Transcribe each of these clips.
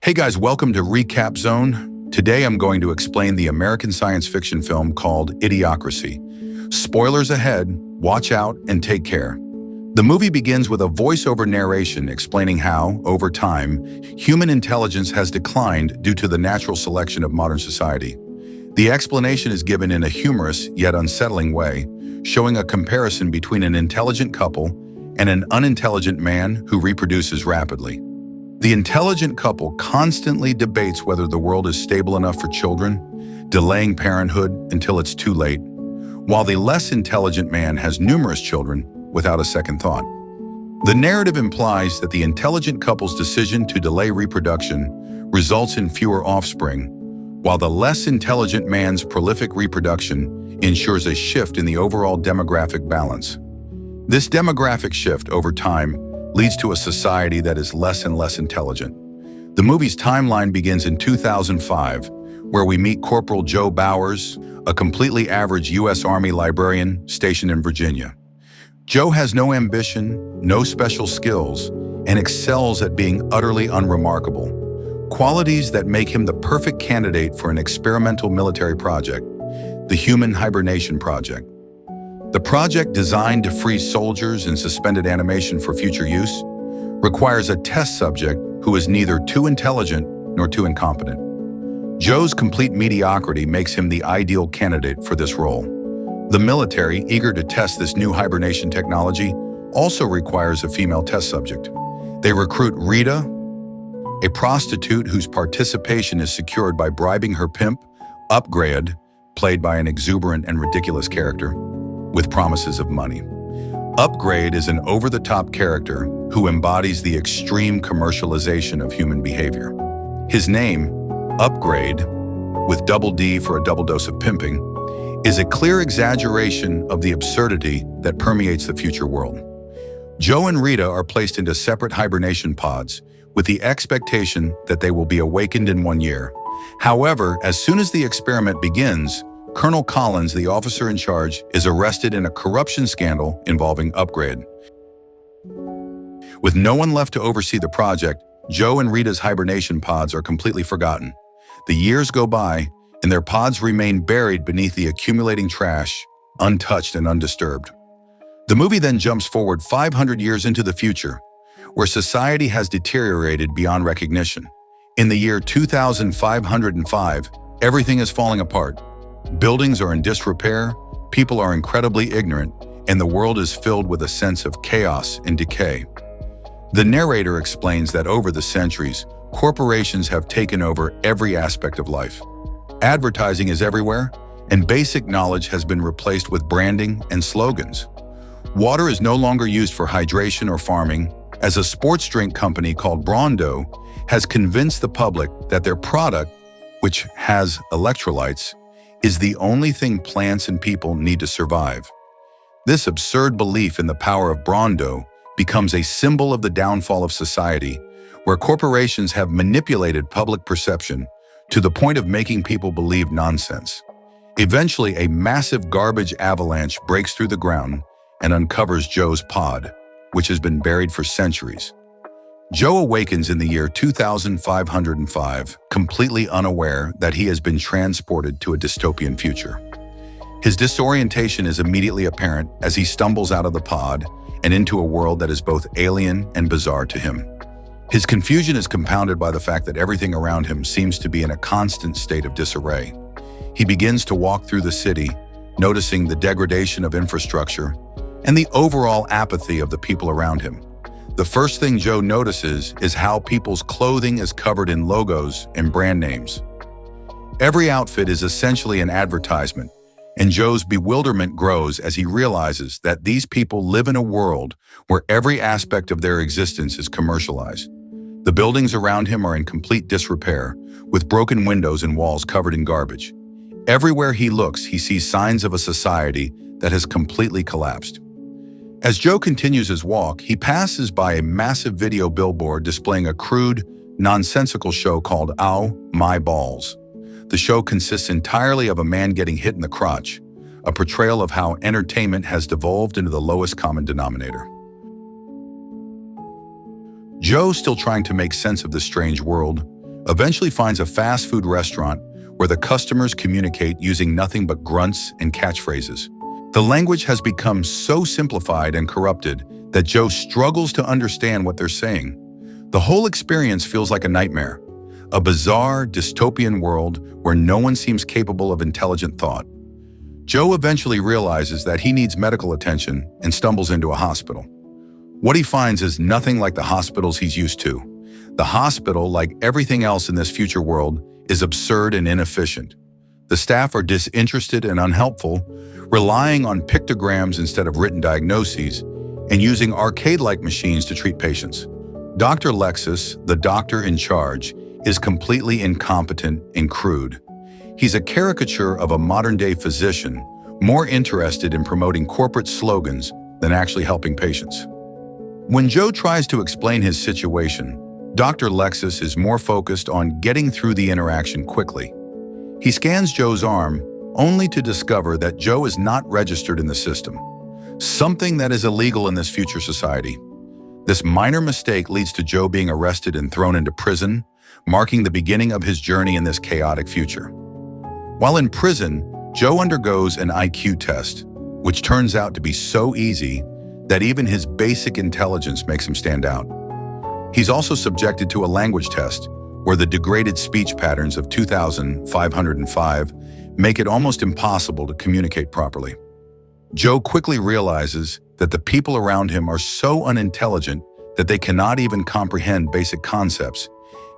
Hey guys, welcome to Recap Zone. Today I'm going to explain the American science fiction film called Idiocracy. Spoilers ahead, watch out and take care. The movie begins with a voiceover narration explaining how, over time, human intelligence has declined due to the natural selection of modern society. The explanation is given in a humorous yet unsettling way, showing a comparison between an intelligent couple and an unintelligent man who reproduces rapidly. The intelligent couple constantly debates whether the world is stable enough for children, delaying parenthood until it's too late, while the less intelligent man has numerous children without a second thought. The narrative implies that the intelligent couple's decision to delay reproduction results in fewer offspring, while the less intelligent man's prolific reproduction ensures a shift in the overall demographic balance. This demographic shift over time leads to a society that is less and less intelligent. The movie's timeline begins in 2005, where we meet Corporal Joe Bowers, a completely average U.S. Army librarian stationed in Virginia. Joe has no ambition, no special skills, and excels at being utterly unremarkable, qualities that make him the perfect candidate for an experimental military project, the Human Hibernation Project. The project, designed to freeze soldiers in suspended animation for future use, requires a test subject who is neither too intelligent nor too incompetent. Joe's complete mediocrity makes him the ideal candidate for this role. The military, eager to test this new hibernation technology, also requires a female test subject. They recruit Rita, a prostitute whose participation is secured by bribing her pimp, Upgrade, played by an exuberant and ridiculous character, with promises of money. Upgrade is an over-the-top character who embodies the extreme commercialization of human behavior. His name, Upgrade, with double D for a double dose of pimping, is a clear exaggeration of the absurdity that permeates the future world. Joe and Rita are placed into separate hibernation pods with the expectation that they will be awakened in 1 year. However, as soon as the experiment begins, Colonel Collins, the officer in charge, is arrested in a corruption scandal involving Upgrade. With no one left to oversee the project, Joe and Rita's hibernation pods are completely forgotten. The years go by, and their pods remain buried beneath the accumulating trash, untouched and undisturbed. The movie then jumps forward 500 years into the future, where society has deteriorated beyond recognition. In the year 2505, everything is falling apart. Buildings are in disrepair, people are incredibly ignorant, and the world is filled with a sense of chaos and decay. The narrator explains that over the centuries, corporations have taken over every aspect of life. Advertising is everywhere, and basic knowledge has been replaced with branding and slogans. Water is no longer used for hydration or farming, as a sports drink company called Brondo has convinced the public that their product, which has electrolytes, is the only thing plants and people need to survive. This absurd belief in the power of Brondo becomes a symbol of the downfall of society, where corporations have manipulated public perception to the point of making people believe nonsense. Eventually, a massive garbage avalanche breaks through the ground and uncovers Joe's pod, which has been buried for centuries. Joe awakens in the year 2505, completely unaware that he has been transported to a dystopian future. His disorientation is immediately apparent as he stumbles out of the pod and into a world that is both alien and bizarre to him. His confusion is compounded by the fact that everything around him seems to be in a constant state of disarray. He begins to walk through the city, noticing the degradation of infrastructure and the overall apathy of the people around him. The first thing Joe notices is how people's clothing is covered in logos and brand names. Every outfit is essentially an advertisement, and Joe's bewilderment grows as he realizes that these people live in a world where every aspect of their existence is commercialized. The buildings around him are in complete disrepair, with broken windows and walls covered in garbage. Everywhere he looks, he sees signs of a society that has completely collapsed. As Joe continues his walk, he passes by a massive video billboard displaying a crude, nonsensical show called Ow, My Balls. The show consists entirely of a man getting hit in the crotch, a portrayal of how entertainment has devolved into the lowest common denominator. Joe, still trying to make sense of this strange world, eventually finds a fast food restaurant where the customers communicate using nothing but grunts and catchphrases. The language has become so simplified and corrupted that Joe struggles to understand what they're saying. The whole experience feels like a nightmare, a bizarre, dystopian world where no one seems capable of intelligent thought. Joe eventually realizes that he needs medical attention and stumbles into a hospital. What he finds is nothing like the hospitals he's used to. The hospital, like everything else in this future world, is absurd and inefficient. The staff are disinterested and unhelpful, relying on pictograms instead of written diagnoses, and using arcade-like machines to treat patients. Dr. Lexus, the doctor in charge, is completely incompetent and crude. He's a caricature of a modern-day physician, more interested in promoting corporate slogans than actually helping patients. When Joe tries to explain his situation, Dr. Lexus is more focused on getting through the interaction quickly. He scans Joe's arm, only to discover that Joe is not registered in the system, something that is illegal in this future society. This minor mistake leads to Joe being arrested and thrown into prison, marking the beginning of his journey in this chaotic future. While in prison, Joe undergoes an IQ test, which turns out to be so easy that even his basic intelligence makes him stand out. He's also subjected to a language test, where the degraded speech patterns of 2,505 make it almost impossible to communicate properly. Joe quickly realizes that the people around him are so unintelligent that they cannot even comprehend basic concepts,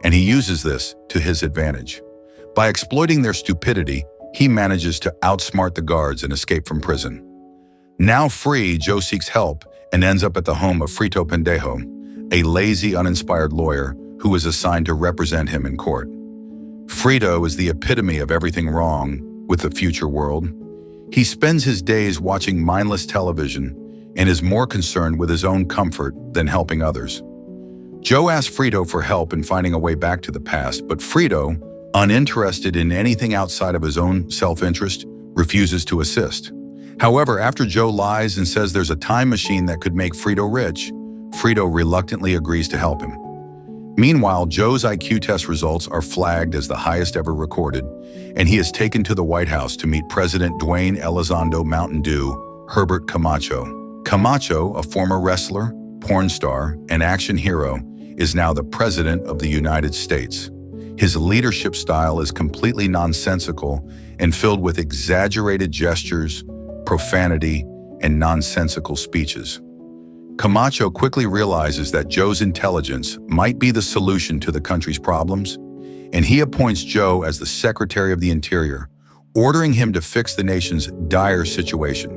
and he uses this to his advantage. By exploiting their stupidity, he manages to outsmart the guards and escape from prison. Now free, Joe seeks help and ends up at the home of Frito Pendejo, a lazy, uninspired lawyer who is assigned to represent him in court. Frito is the epitome of everything wrong with the future world. He spends his days watching mindless television and is more concerned with his own comfort than helping others. Joe asks Frito for help in finding a way back to the past, but Frito, uninterested in anything outside of his own self-interest, refuses to assist. However, after Joe lies and says there's a time machine that could make Frito rich, Frito reluctantly agrees to help him. Meanwhile, Joe's IQ test results are flagged as the highest ever recorded, and he is taken to the White House to meet President Dwayne Elizondo Mountain Dew Herbert Camacho. Camacho, a former wrestler, porn star, and action hero, is now the President of the United States. His leadership style is completely nonsensical and filled with exaggerated gestures, profanity, and nonsensical speeches. Camacho quickly realizes that Joe's intelligence might be the solution to the country's problems, and he appoints Joe as the Secretary of the Interior, ordering him to fix the nation's dire situation.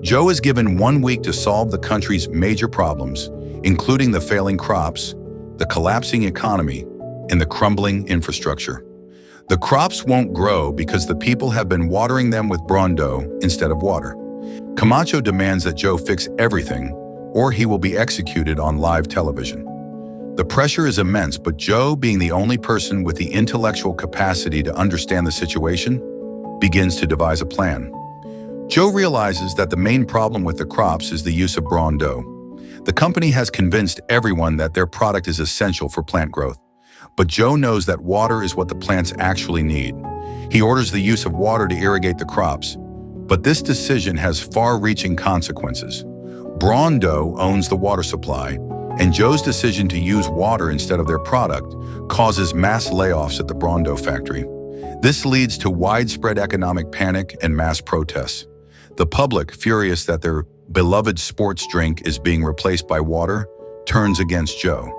Joe is given 1 week to solve the country's major problems, including the failing crops, the collapsing economy, and the crumbling infrastructure. The crops won't grow because the people have been watering them with Brondo instead of water. Camacho demands that Joe fix everything, or he will be executed on live television. The pressure is immense, but Joe, being the only person with the intellectual capacity to understand the situation, begins to devise a plan. Joe realizes that the main problem with the crops is the use of Brondo. The company has convinced everyone that their product is essential for plant growth, but Joe knows that water is what the plants actually need. He orders the use of water to irrigate the crops, but this decision has far-reaching consequences. Brondo owns the water supply, and Joe's decision to use water instead of their product causes mass layoffs at the Brondo factory. This leads to widespread economic panic and mass protests. The public, furious that their beloved sports drink is being replaced by water, turns against Joe.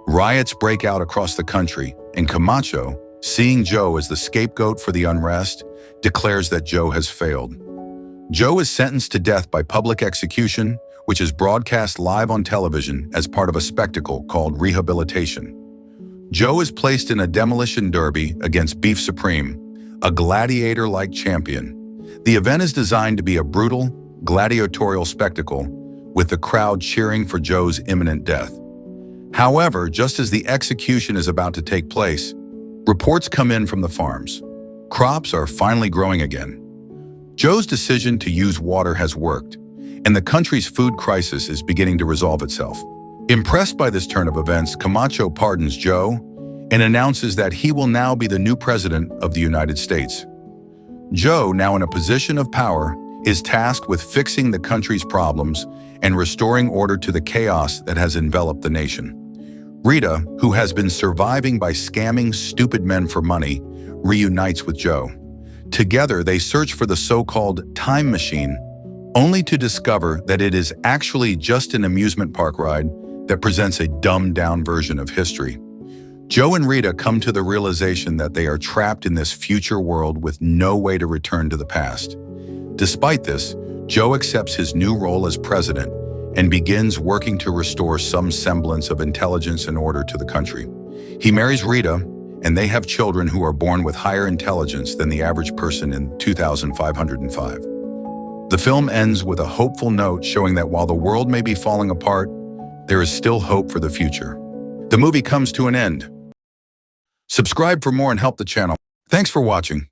Riots break out across the country, and Camacho, seeing Joe as the scapegoat for the unrest, declares that Joe has failed. Joe is sentenced to death by public execution, which is broadcast live on television as part of a spectacle called rehabilitation. Joe is placed in a demolition derby against Beef Supreme, a gladiator-like champion. The event is designed to be a brutal, gladiatorial spectacle, with the crowd cheering for Joe's imminent death. However, just as the execution is about to take place, reports come in from the farms. Crops are finally growing again. Joe's decision to use water has worked, and the country's food crisis is beginning to resolve itself. Impressed by this turn of events, Camacho pardons Joe and announces that he will now be the new president of the United States. Joe, now in a position of power, is tasked with fixing the country's problems and restoring order to the chaos that has enveloped the nation. Rita, who has been surviving by scamming stupid men for money, reunites with Joe. Together, they search for the so-called time machine, only to discover that it is actually just an amusement park ride that presents a dumbed-down version of history. Joe and Rita come to the realization that they are trapped in this future world with no way to return to the past. Despite this, Joe accepts his new role as president and begins working to restore some semblance of intelligence and order to the country. He marries Rita, and they have children who are born with higher intelligence than the average person in 2505. The film ends with a hopeful note showing that while the world may be falling apart, there is still hope for the future. The movie comes to an end. Subscribe for more and help the channel. Thanks for watching.